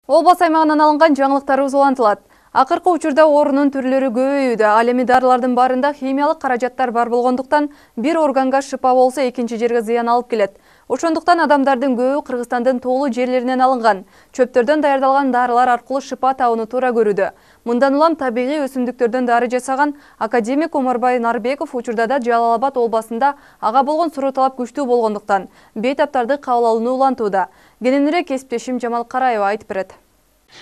Облыс аймағынан алынған жаңылықтар узулантылат. Акыркы учурда орунун түрлөрү көбөйүүдө. Ал эми дарылардын барында химиялык каражаттар бар болгондуктан бир органга шыпа болсо экинчи жерге зыян алып келет. Ошондуктан адамдардын көбү Кыргызстандын тоолуу жерлеринен алынган, чөптөрдөн даярдалган дарылар аркылуу шыпа табууну туура көрүүдө. Мындан улам табигый өсүмдүктөрдөн дары жасаган академик Омарбай Нарбеков учурда да Жалал Абад областында ага болгон суроо талап күчтүү болгондуктан бейтаптарды кабыл алууну улантууда. Кененирээк кесиптешим Жамал Караева айтып берет.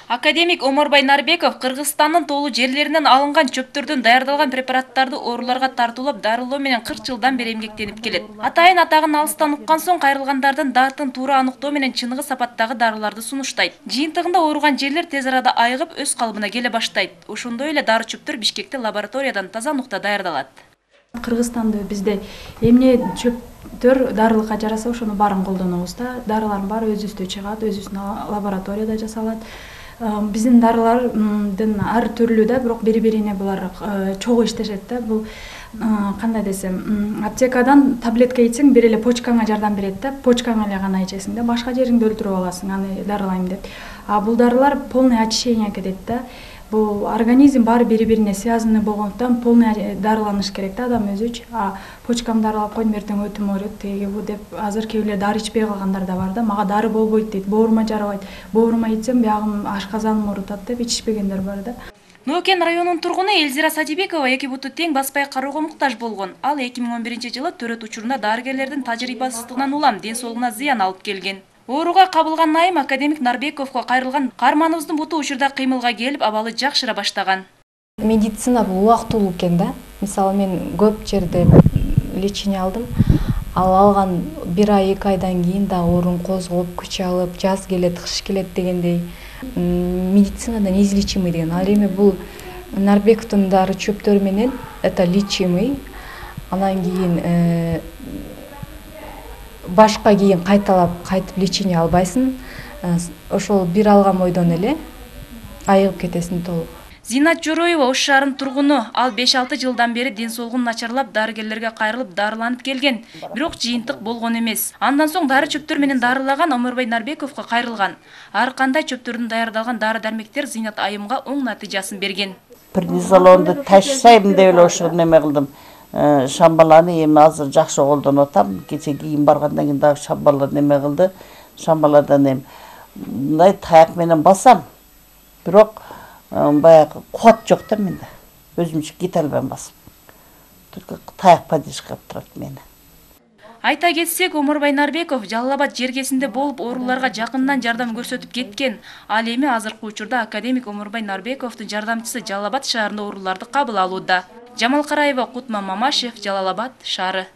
Академик Омарбай Нарбеков Кыргызстандын тоолуу жерлеринен алынган чөптөрдөн даярдалган препараттарды ооруларга тартуулап дарылоо менен 40 жылдан бери эмгектенип келет. Атайын атагын алыстан уккан соң кайрылгандардын дартын туура аныктоо менен чыныгы сапаттагы дарыларды сунуштайт. Жыйынтыгында ооруган жерлер тез арада айыгып өз калыбына келе баштайт. Ошондой эле дары чөптөр Бишкекте лабораториядан таза нукта даярдалат. Кыргызстанда бизде эмне чөптөр дарылыкка жараса ошону баарын колдонобуз да. Дарылардын баары өзүбүздө чыгат, өзүбүздүн лабораторияда жасалат. Биздин дарылардын ар түрлүү да, бирок бири-бирине булар чогуу иштешет да. Бул кандай десем, аптекадан таблетка ичсең бир эле почкаңа жардам берет да. Почкаңа эле гана ичесиң да, башка жериңди өлтүрүп аласың, аны дарылайм деп. А бул дарылар полный очищение кетет да. Бул организм баары бири-бирине связаны болгондуктан полный дарыланыш керек да адам өзү үчүн. А почкам дарылап койдум, эртең өтүм ооруйт, теги бу деп азыр кээ бирлер дары ичпей калгандар да бар да. Мага дары болбойт дейт, боорума жарабайт. Боорума ичсем биягым ашказаным оорутат деп ичишпегендер бар да. Нөөкен районунун тургуну Элзира Садибекова эки буту тең баспай кароого муктаж болгон. Ал 2011-жылы төрөт учурунда дарыгерлердин тажрыйбасыздыгынан улам ден соолугуна зыян алып келген. Ооруга кабылган айым академик Нарбековго кайрылган карманыбыздын буту учурда кыймылга келип, абалы жакшыра баштаган. Медицина бул убактылуу экен да. Мисалы мен көп жерде лечение алдым. Ал алган 1 ай 2 айдан кийин да оорум козголуп, күч алып, жаз келет, кыш келет дегендей медицинадан неизлечимый деген. Ал эми бул Нарбековдун дары чөптөрү менен это лечимый. Анан кийин башка кийин кайтып лечение албайсың. Ошол бир алган ойдон эле айыгып кетесиң толук. Зинат Жороева Ош шаарынын тургуну. Ал 5-6 жылдан бери ден соолугун начарлап, дарыгерлерге кайрылып, дарыланып келген. Бирок жыйынтык болгон эмес. Андан соң дары чөптөр менен дарылаган Омарбай Нарбековго кайрылган. Ар кандай чөптөрдөн даярдалган дары-дармектер Зинат айымга оң натыйжасын берген. Преднизолонду ташсайм деп эле ошо неме кылдым. Шамбаланы эми азыр жакшы колдонуп атам. Кече кийин баргандан кийин дагы шамбала неме кылды. Шамбаладан эми мындай таяк менен басам. Бирок баягы кубат жок да менде. Өзүмчө кете албайм басып. Только таяк поддержка кылып турат мени. Айта кетсек, Омарбай Нарбеков Жалал Абад жергесинде болуп ооруларга жакындан жардам көрсөтүп кеткен. Ал эми азыркы учурда академик Омарбай Нарбековдун жардамчысы Жалал Абад шаарында ооруларды кабыл алууда. Жамал Караева, Кутман Мамашев, Жалал Абад шаары.